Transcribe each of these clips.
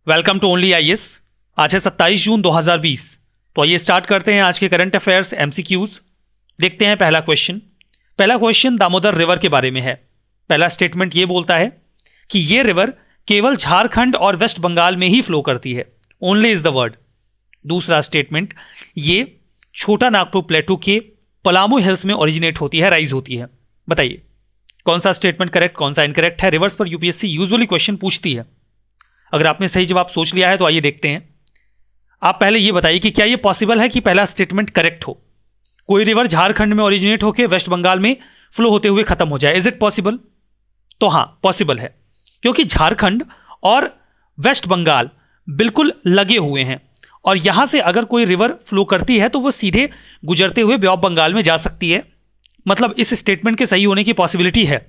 Welcome to only IAS. आज है 27 जून 2020। तो आइए स्टार्ट करते हैं आज के करंट अफेयर्स एमसीक्यूज। देखते हैं पहला क्वेश्चन दामोदर रिवर के बारे में है। पहला स्टेटमेंट ये बोलता है कि ये रिवर केवल झारखंड और वेस्ट बंगाल में ही फ्लो करती है। Only is the word. दूसरा स्टेटमेंट, ये छोटा नागपुर प्लेटू के पलामू हिल्स में ओरिजिनेट होती है, राइज होती है। बताइए कौन सा स्टेटमेंट करेक्ट, कौन सा इनकरेक्ट है। रिवर्स पर यूपीएससी यूजुअली क्वेश्चन पूछती है। अगर आपने सही जवाब सोच लिया है तो आइए देखते हैं। आप पहले ये बताइए कि क्या ये पॉसिबल है कि पहला स्टेटमेंट करेक्ट हो, कोई रिवर झारखंड में ओरिजिनेट होकर वेस्ट बंगाल में फ्लो होते हुए खत्म हो जाए। Is it possible? तो हाँ, पॉसिबल है, क्योंकि झारखंड और वेस्ट बंगाल बिल्कुल लगे हुए हैं और यहां से अगर कोई रिवर फ्लो करती है तो वो सीधे गुजरते हुए बे ऑफ बंगाल में जा सकती है। मतलब इस स्टेटमेंट के सही होने की पॉसिबिलिटी है।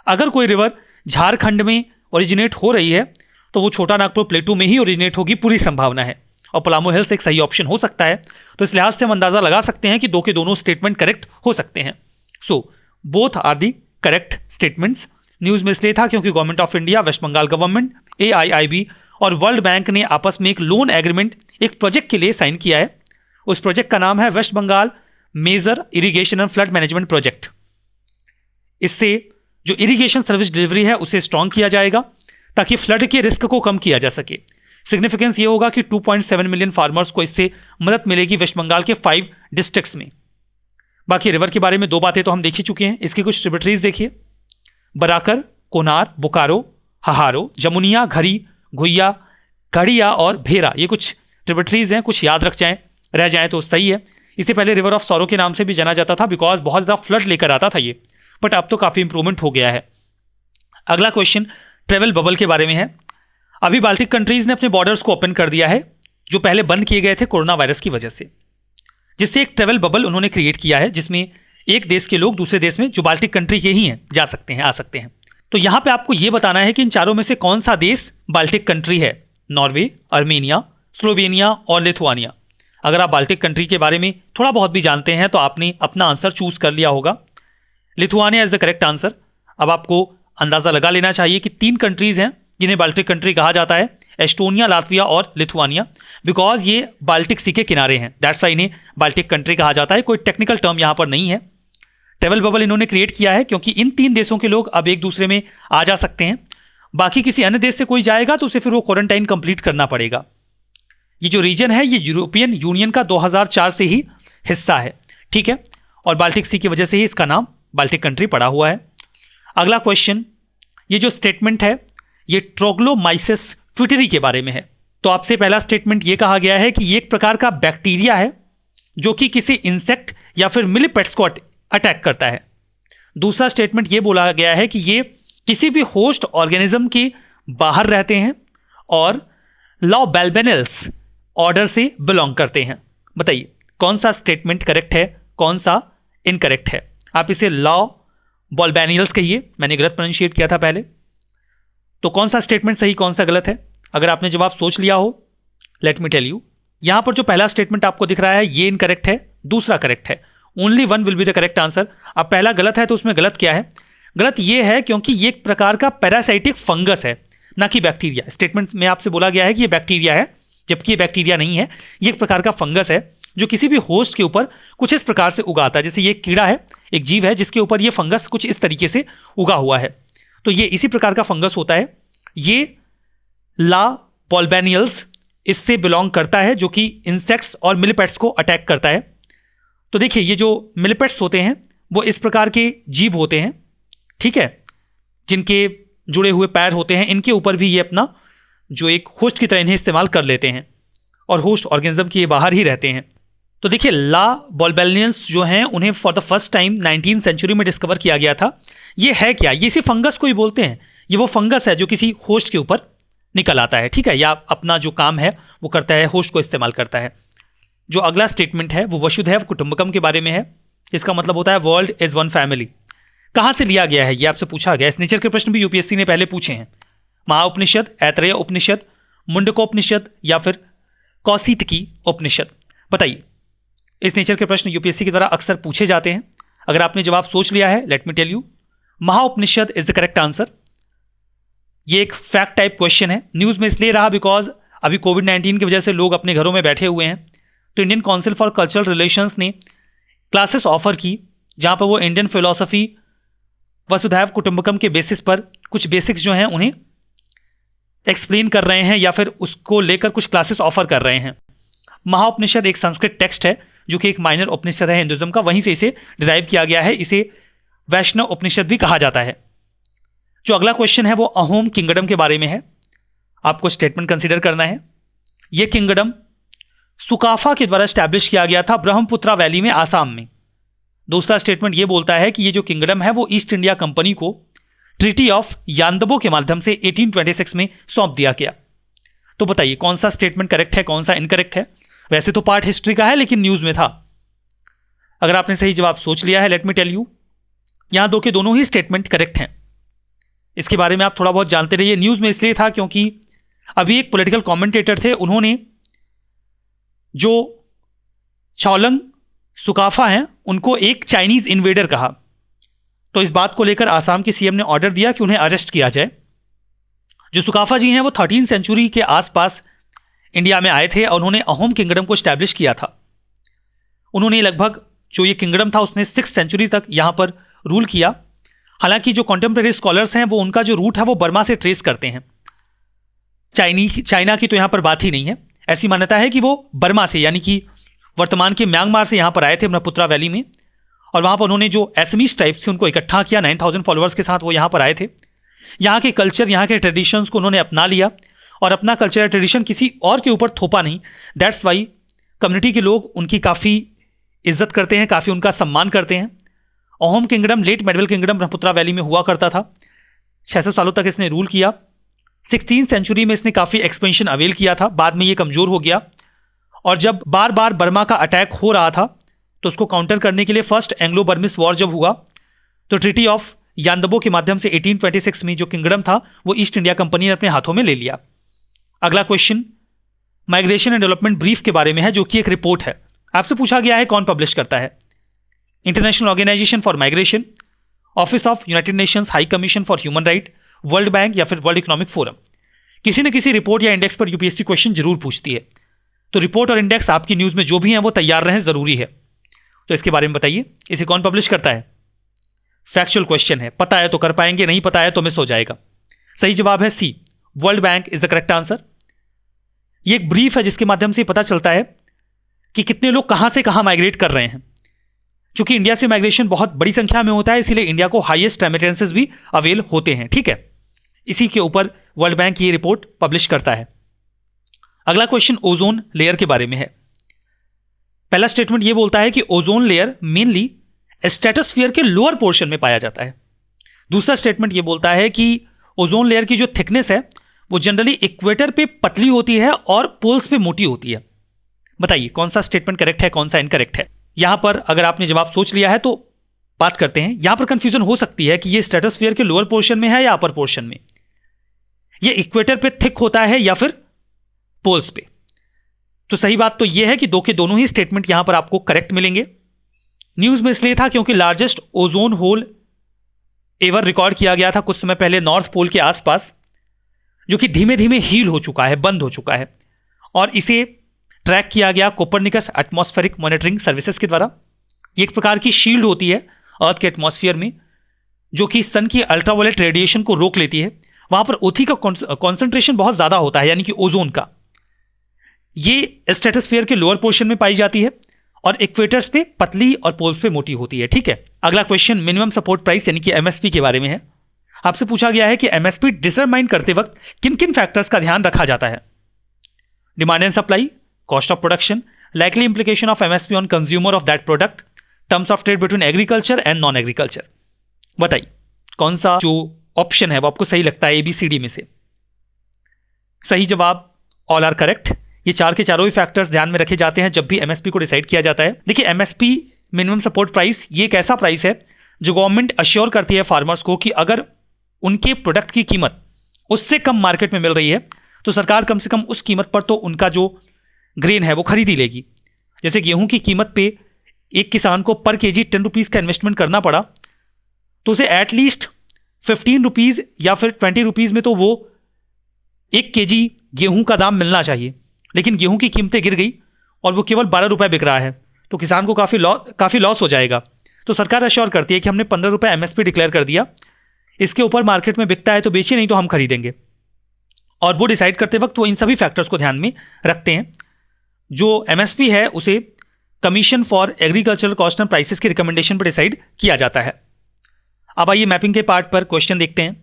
अगर कोई रिवर झारखंड में ओरिजिनेट हो रही है तो वो छोटा नागपुर प्लेटू में ही ओरिजिनेट होगी, पूरी संभावना है। और पलामू हिल्स एक सही ऑप्शन हो सकता है। तो इस लिहाज से हम अंदाजा लगा सकते हैं कि दो के दोनों स्टेटमेंट करेक्ट हो सकते हैं। So both are the correct statements. News में इसलिए था क्योंकि government of India, West Bengal government, AIIB और वर्ल्ड बैंक ने आपस में एक लोन एग्रीमेंट एक प्रोजेक्ट के लिए साइन किया है। उस प्रोजेक्ट का नाम है West Bengal major irrigation and flood management project. इससे जो इरिगेशन सर्विस डिलीवरी है उसे स्ट्रांग किया जाएगा ताकि फ्लड के रिस्क को कम किया जा सके। सिग्निफिकेंस ये होगा कि 2.7 मिलियन फार्मर्स को इससे मदद मिलेगी वेस्ट बंगाल के 5 डिस्ट्रिक्ट्स में। बाकी रिवर के बारे में दो बातें तो हम देख ही चुके हैं। इसकी कुछ ट्रिब्यूटरीज देखिए, बराकर, कोनार, बोकारो, हहारो, जमुनिया, घरी, घुइया, कड़िया और भेरा, ये कुछ ट्रिब्यूटरीज हैं। कुछ याद रह जाए तो सही है। इससे पहले रिवर ऑफ सौरो के नाम से भी जाना जाता था बिकॉज बहुत ज़्यादा फ्लड लेकर आता था ये, बट अब तो काफ़ी इंप्रूवमेंट हो गया है। अगला क्वेश्चन ट्रेवल बबल के बारे में है। अभी बाल्टिक कंट्रीज ने अपने बॉर्डर्स को ओपन कर दिया है जो पहले बंद किए गए थे कोरोना वायरस की वजह से, जिससे एक ट्रेवल बबल उन्होंने क्रिएट किया है जिसमें एक देश के लोग दूसरे देश में जो बाल्टिक कंट्री के ही हैं जा सकते हैं, आ सकते हैं। तो यहां पे आपको यह बताना है कि इन चारों में से कौन सा देश बाल्टिक कंट्री है। नॉर्वे, अर्मेनिया, स्लोवेनिया और लिथुआनिया। अगर आप बाल्टिक कंट्री के बारे में थोड़ा बहुत भी जानते हैं तो आपने अपना आंसर चूज कर लिया होगा। Lithuania is the correct answer. अब आपको अंदाजा लगा लेना चाहिए कि 3 कंट्रीज हैं जिन्हें बाल्टिक कंट्री कहा जाता है, एस्टोनिया, लातविया और लिथुआनिया, बिकॉज ये बाल्टिक सी के किनारे हैं। दैट्स वाई इन्हें बाल्टिक कंट्री कहा जाता है। कोई टेक्निकल टर्म यहां पर नहीं है। ट्रेवल बबल इन्होंने क्रिएट किया है क्योंकि इन 3 देशों के लोग अब एक दूसरे में आ जा सकते हैं। बाकी किसी अन्य देश से कोई जाएगा तो उसे फिर वो क्वारंटाइन कंप्लीट करना पड़ेगा। ये जो रीजन है ये यूरोपियन यूनियन का 2004 से ही हिस्सा है, ठीक है, और बाल्टिक सी की वजह से ही इसका नाम बाल्टिक कंट्री पड़ा हुआ है। अगला क्वेश्चन, ये जो स्टेटमेंट है ये ट्रोग्लोमाइसिस ट्विटरी के बारे में है। तो आपसे पहला स्टेटमेंट ये कहा गया है कि ये एक प्रकार का बैक्टीरिया है जो कि किसी इंसेक्ट या फिर मिलीपेट्स को अटैक करता है। दूसरा स्टेटमेंट ये बोला गया है कि ये किसी भी होस्ट ऑर्गेनिज्म के बाहर रहते हैं और लॉबैल्बेनेल्स ऑर्डर से बिलोंग करते हैं। बताइए कौन सा स्टेटमेंट करेक्ट है, कौन सा इनकरेक्ट है। आप इसे लॉबैल्बेनियल्स कहिए, मैंने गलत प्रोनाउंशिएट किया था पहले। तो कौन सा स्टेटमेंट सही, कौन सा गलत है? अगर आपने जवाब सोच लिया हो, लेट मी टेल यू। यहां पर जो पहला स्टेटमेंट आपको दिख रहा है ये इनकरेक्ट है, दूसरा करेक्ट है। Only one will be the correct answer. अब पहला गलत है तो उसमें गलत क्या है? गलत ये है क्योंकि ये एक प्रकार का पैरासाइटिक फंगस है, ना कि बैक्टीरिया। स्टेटमेंट में आपसे बोला गया है कि ये बैक्टीरिया है, जबकि ये बैक्टीरिया नहीं है। ये एक प्रकार का फंगस है जो किसी भी होस्ट के ऊपर कुछ इस प्रकार से उगाता है। जैसे ये एक कीड़ा है, एक जीव है जिसके ऊपर ये फंगस कुछ इस तरीके से उगा हुआ है, तो ये इसी प्रकार का फंगस होता है। ये ला बॉल्बेनियल्स इससे बिलोंग करता है जो कि इंसेक्ट्स और मिलीपेट्स को अटैक करता है। तो देखिए ये जो मिलीपेट्स होते हैं वो इस प्रकार के जीव होते हैं, ठीक है, जिनके जुड़े हुए पैर होते हैं। इनके ऊपर भी ये अपना जो एक होस्ट की तरह इन्हें इस्तेमाल कर लेते हैं और होस्ट ऑर्गेनिज्म के बाहर ही रहते हैं। तो देखिए ला बॉल्बेनियल्स जो हैं उन्हें फॉर द फर्स्ट टाइम 19वीं सेंचुरी में डिस्कवर किया गया था। ये है क्या? ये इसी फंगस को ही बोलते हैं। ये वो फंगस है जो किसी होस्ट के ऊपर निकल आता है, ठीक है, या अपना जो काम है वो करता है, होस्ट को इस्तेमाल करता है। जो अगला स्टेटमेंट है वो वसुधैव कुटुंबकम के बारे में है। इसका मतलब होता है वर्ल्ड इज वन फैमिली। कहां से लिया गया है ये आपसे पूछा गया। इस नेचर के प्रश्न भी यूपीएससी ने पहले पूछे हैं। महाउपनिषद, ऐतरेय उपनिषद, मुंडकोपनिषद या फिर कौशितकी उपनिषद। बताइए इस नेचर के प्रश्न यूपीएससी के द्वारा अक्सर पूछे जाते हैं। अगर आपने जवाब सोच लिया है, let me tell you, Mahaupanishad is the correct answer. ये एक फैक्ट टाइप क्वेश्चन है, न्यूज़ में इसलिए रहा बिकॉज अभी कोविड-19 की वजह से लोग अपने घरों में बैठे हुए हैं, तो Indian council for cultural relations ने क्लासेस ऑफर की जहाँ पर वो इंडियन फिलॉसफी वसुधैव कुटुंबकम के बेसिस पर कुछ बेसिक्स जो हैं उन्हें एक्सप्लेन कर रहे हैं या फिर उसको लेकर कुछ क्लासेस ऑफर कर रहे हैं। महाउपनिषद एक संस्कृत टेक्स्ट है जो कि एक माइनर उपनिषद है हिंदुज्म का, वहीं से इसे डिराइव किया गया है, इसे वैष्णव उपनिषद भी कहा जाता है। जो अगला क्वेश्चन है वो अहोम किंगडम के बारे में है, आपको स्टेटमेंट कंसीडर करना है। यह किंगडम सुकाफा के द्वारा स्टैब्लिश किया गया था ब्रह्मपुत्रा वैली में, आसाम में। दूसरा स्टेटमेंट यह बोलता है कि ये जो किंगडम है वो ईस्ट इंडिया कंपनी को ट्रीटी ऑफ यानदबो के माध्यम से 1826 में सौंप दिया गया। तो बताइए कौन सा स्टेटमेंट करेक्ट है, कौन सा इनकरेक्ट है। वैसे तो पार्ट हिस्ट्री का है लेकिन न्यूज में था। अगर आपने सही जवाब सोच लिया है, लेट मी टेल यू, यहां दो के दोनों ही स्टेटमेंट करेक्ट हैं। इसके बारे में आप थोड़ा बहुत जानते रहिए। न्यूज में इसलिए था क्योंकि अभी एक पॉलिटिकल कमेंटेटर थे, उन्होंने जो चाओलंग सुकाफा हैं उनको एक चाइनीज इन्वेडर कहा, तो इस बात को लेकर आसाम के सीएम ने ऑर्डर दिया कि उन्हें अरेस्ट किया जाए। जो सुकाफा जी हैं वो 13वीं सेंचुरी के आसपास इंडिया में आए थे और उन्होंने अहोम किंगडम को स्टैब्लिश किया था। उन्होंने लगभग जो ये किंगडम था उसने 6th सेंचुरी तक यहां पर रूल किया। हालांकि जो कॉन्टेम्प्रेरी स्कॉलर्स हैं वो उनका जो रूट है वो बर्मा से ट्रेस करते हैं, चाइना की तो यहां पर बात ही नहीं है। ऐसी मान्यता है कि वो बर्मा से यानी कि वर्तमान के म्यांमार से यहां पर आए थे ब्रह्मपुत्रा वैली में, और वहां पर उन्होंने जो एसमीज ट्राइब्स थे उनको इकट्ठा किया। 9000 फॉलोअर्स के साथ वो यहां पर आए थे। यहाँ के कल्चर, यहाँ के ट्रेडिशंस को उन्होंने अपना लिया और अपना कल्चर ट्रेडिशन किसी और के ऊपर थोपा नहीं। दैट्स वाई कम्युनिटी के लोग उनकी काफ़ी इज्जत करते हैं, काफ़ी उनका सम्मान करते हैं। Ahom kingdom late medieval kingdom Brahmaputra valley में हुआ करता था। 600 सालों तक इसने रूल किया। 16th सेंचुरी में इसने काफ़ी एक्सपेंशन अवेल किया था, बाद में ये कमज़ोर हो गया। और जब बार बार बर्मा का अटैक हो रहा था तो उसको काउंटर करने के लिए फर्स्ट एंग्लो बर्मिस वॉर जब हुआ तो ट्रीटी ऑफ यानदबो के माध्यम से 1826 में जो किंगडम था वो ईस्ट इंडिया कंपनी ने अपने हाथों में ले लिया। अगला question migration and development brief के बारे में है, जो कि एक रिपोर्ट है। आपसे पूछा गया है कौन पब्लिश करता है। International Organization for Migration, Office of United Nations High Commission for Human Right, World Bank या फिर वर्ल्ड इकोनॉमिक फोरम। किसी न किसी रिपोर्ट या इंडेक्स पर यूपीएससी क्वेश्चन जरूर पूछती है, तो रिपोर्ट और इंडेक्स आपकी न्यूज में जो भी हैं वो तैयार रहें, जरूरी है। तो इसके बारे में बताइए, इसे कौन पब्लिश करता है। फैक्चुअल क्वेश्चन है, पता है तो कर पाएंगे, नहीं पता है तो मिस हो जाएगा। सही जवाब है C, world bank is the correct answer. ये एक ब्रीफ है जिसके माध्यम से पता चलता है कि कितने लोग कहां से कहां माइग्रेट कर रहे हैं। चूंकि इंडिया से माइग्रेशन बहुत बड़ी संख्या में होता है, इसीलिए इंडिया को हाईएस्ट रेमिटेंसेस भी अवेल होते हैं। ठीक है, इसी के ऊपर वर्ल्ड बैंक ये रिपोर्ट पब्लिश करता है। अगला क्वेश्चन ओजोन लेयर के बारे में है। पहला स्टेटमेंट ये बोलता है कि ओजोन लेयर मेनली स्ट्रेटोस्फीयर के लोअर पोर्शन में पाया जाता है। दूसरा स्टेटमेंट ये बोलता है कि ओजोन लेयर की जो थिकनेस है वो जनरली इक्वेटर पे पतली होती है और पोल्स पे मोटी होती है। बताइए कौन सा स्टेटमेंट करेक्ट है, कौन सा इनकरेक्ट है। यहां पर अगर आपने जवाब सोच लिया है तो बात करते हैं। यहां पर कंफ्यूजन हो सकती है कि ये स्ट्रेटोस्फीयर के लोअर पोर्शन में है या अपर पोर्शन में, ये इक्वेटर पे थिक होता है या फिर पोल्स पे। तो सही बात तो यह है कि दो के दोनों ही स्टेटमेंट यहां पर आपको करेक्ट मिलेंगे। न्यूज में इसलिए था क्योंकि largest ozone hole ever record किया गया था कुछ समय पहले नॉर्थ पोल के आसपास, जो कि धीमे धीमे हील हो चुका है, बंद हो चुका है, और इसे ट्रैक किया गया कोपरनिकस एटमॉस्फेरिक मॉनिटरिंग सर्विसेज के द्वारा। ये एक प्रकार की शील्ड होती है अर्थ के एटमॉस्फेयर में जो कि सन की अल्ट्रावायलेट रेडिएशन को रोक लेती है। वहां पर ओथी का कॉन्सेंट्रेशन बहुत ज्यादा होता है, यानी कि ओजोन का। ये स्ट्रेटोस्फीयर के लोअर पोर्शन में पाई जाती है और इक्वेटर्स पे पतली और पोल्स पे मोटी होती है। ठीक है, अगला क्वेश्चन मिनिमम सपोर्ट प्राइस यानी कि एमएसपी के बारे में है। आपसे पूछा गया है कि एमएसपी डिटरमाइन करते वक्त किन किन फैक्टर्स का ध्यान रखा जाता है। Demand and supply, cost of production, likely implication of MSP on consumer of that product, terms of trade between agriculture and non agriculture. बताइए कौन सा जो ऑप्शन है वो आपको सही लगता है एबीसीडी में से। सही जवाब ऑल आर करेक्ट। ये चार के चारों ही फैक्टर्स ध्यान में रखे जाते हैं जब भी एमएसपी को डिसाइड किया जाता है। देखिए एमएसपी मिनिमम सपोर्ट प्राइस ये एक ऐसा प्राइस है जो गवर्नमेंट अश्योर करती है फार्मर्स को कि अगर उनके प्रोडक्ट की कीमत उससे कम मार्केट में मिल रही है तो सरकार कम से कम उस कीमत पर तो उनका जो ग्रेन है वो खरीद ही लेगी। जैसे गेहूं की कीमत पे एक किसान को पर केजी 10 रुपीज़ का इन्वेस्टमेंट करना पड़ा तो उसे एटलीस्ट 15 रुपीज़ या फिर 20 रुपीज़ में तो वो 1 kg गेहूं का दाम मिलना चाहिए, लेकिन गेहूं की कीमतें गिर गई और वो केवल 12 रुपये बिक रहा है, तो किसान को काफ़ी लॉस हो जाएगा। तो सरकार अश्योर करती है कि हमने 15 रुपये MSP डिक्लेयर कर दिया, इसके ऊपर मार्केट में बिकता है तो बेचिए, नहीं तो हम खरीदेंगे। और वो डिसाइड करते वक्त वो इन सभी फैक्टर्स को ध्यान में रखते हैं। जो MSP है उसे commission for agricultural cost and prices की रिकमेंडेशन पर डिसाइड किया जाता है। अब आइए मैपिंग के पार्ट पर क्वेश्चन देखते हैं।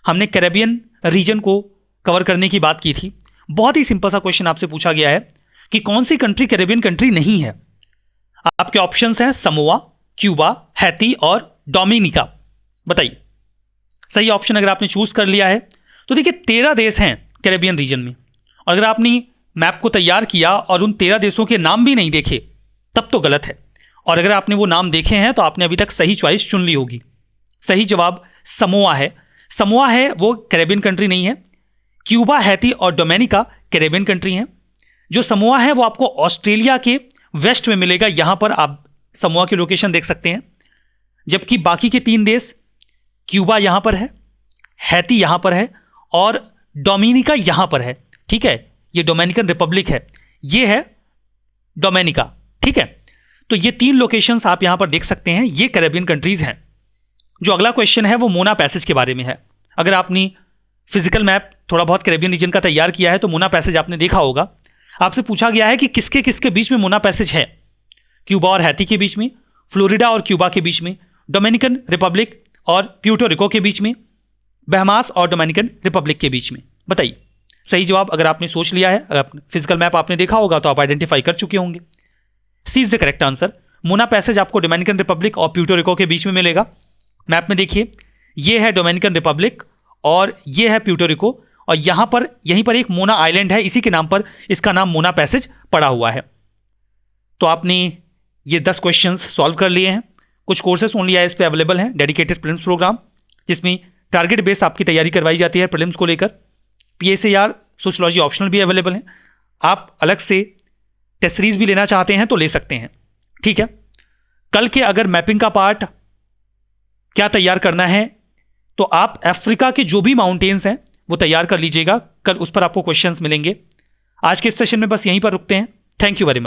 हमने कैरेबियन रीजन को कवर करने की बात की थी। बहुत ही सिंपल सा क्वेश्चन आपसे पूछा गया है कि कौन सी कंट्री कैरेबियन कंट्री नहीं है। आपके ऑप्शंस हैं समोआ, क्यूबा, हैती और डोमिनिका। बताइए सही ऑप्शन अगर आपने चूज कर लिया है तो देखिए 13 देश हैं कैरेबियन रीजन में, और अगर आपने मैप को तैयार किया और उन 13 देशों के नाम भी नहीं देखे तब तो गलत है, और अगर आपने वो नाम देखे हैं तो आपने अभी तक सही चॉइस चुन ली होगी। सही जवाब समोआ है। समोआ है वो कैरेबियन कंट्री नहीं है। क्यूबा, हैती और डोमिनिका कैरेबियन कंट्री हैं। जो समोआ है वो आपको ऑस्ट्रेलिया के वेस्ट में मिलेगा, यहां पर आप समोआ की लोकेशन देख सकते हैं। जबकि बाकी के 3 देश, क्यूबा यहां पर है, हैती यहां पर है और डोमिनिका यहां पर है। ठीक है, ये डोमिनिकन रिपब्लिक है, ये है डोमिनिका। ठीक है, तो ये 3 लोकेशंस आप यहां पर देख सकते हैं, ये कैरेबियन कंट्रीज हैं। जो अगला क्वेश्चन है वो मोना पैसेज के बारे में है। अगर आपने फिजिकल मैप थोड़ा बहुत कैरेबियन रीजन का तैयार किया है तो मोना पैसेज आपने देखा होगा। आपसे पूछा गया है कि किसके किसके बीच में मोना पैसेज है। क्यूबा और हैती के बीच में, फ्लोरिडा और क्यूबा के बीच में, डोमिनिकन रिपब्लिक और प्यूर्टो रिको के बीच में, बहमास और डोमिनिकन रिपब्लिक के बीच में। बताइए सही जवाब अगर आपने सोच लिया है, अगर फिजिकल मैप आपने देखा होगा तो आप आइडेंटिफाई कर चुके होंगे। C is the correct answer. Mona passage आपको डोमिनिकन रिपब्लिक और प्यूर्टो रिको के बीच में मिलेगा। मैप में देखिए, ये है डोमिनिकन रिपब्लिक और ये है प्यूर्टो रिको, और यहीं पर एक मोना आइलैंड है, इसी के नाम पर इसका नाम मोना पैसेज पड़ा हुआ है। तो आपने ये 10 क्वेश्चंस सॉल्व कर लिए हैं। कुछ कोर्सेस ओनली आईएएस पे अवेलेबल हैं, डेडिकेटेड प्रीलिम्स प्रोग्राम, जिसमें टारगेट बेस्ड आपकी तैयारी करवाई जाती है प्रीलिम्स को लेकर। PSAR सोशियोलॉजी ऑप्शनल भी अवेलेबल है। आप अलग से टेस्ट सीरीज भी लेना चाहते हैं तो ले सकते हैं। ठीक है, कल के अगर मैपिंग का पार्ट क्या तैयार करना है तो आप अफ्रीका के जो भी माउंटेन्स हैं वो तैयार कर लीजिएगा, कल उस पर आपको क्वेश्चंस मिलेंगे। आज के इस सेशन में बस यहीं पर रुकते हैं। Thank you very much.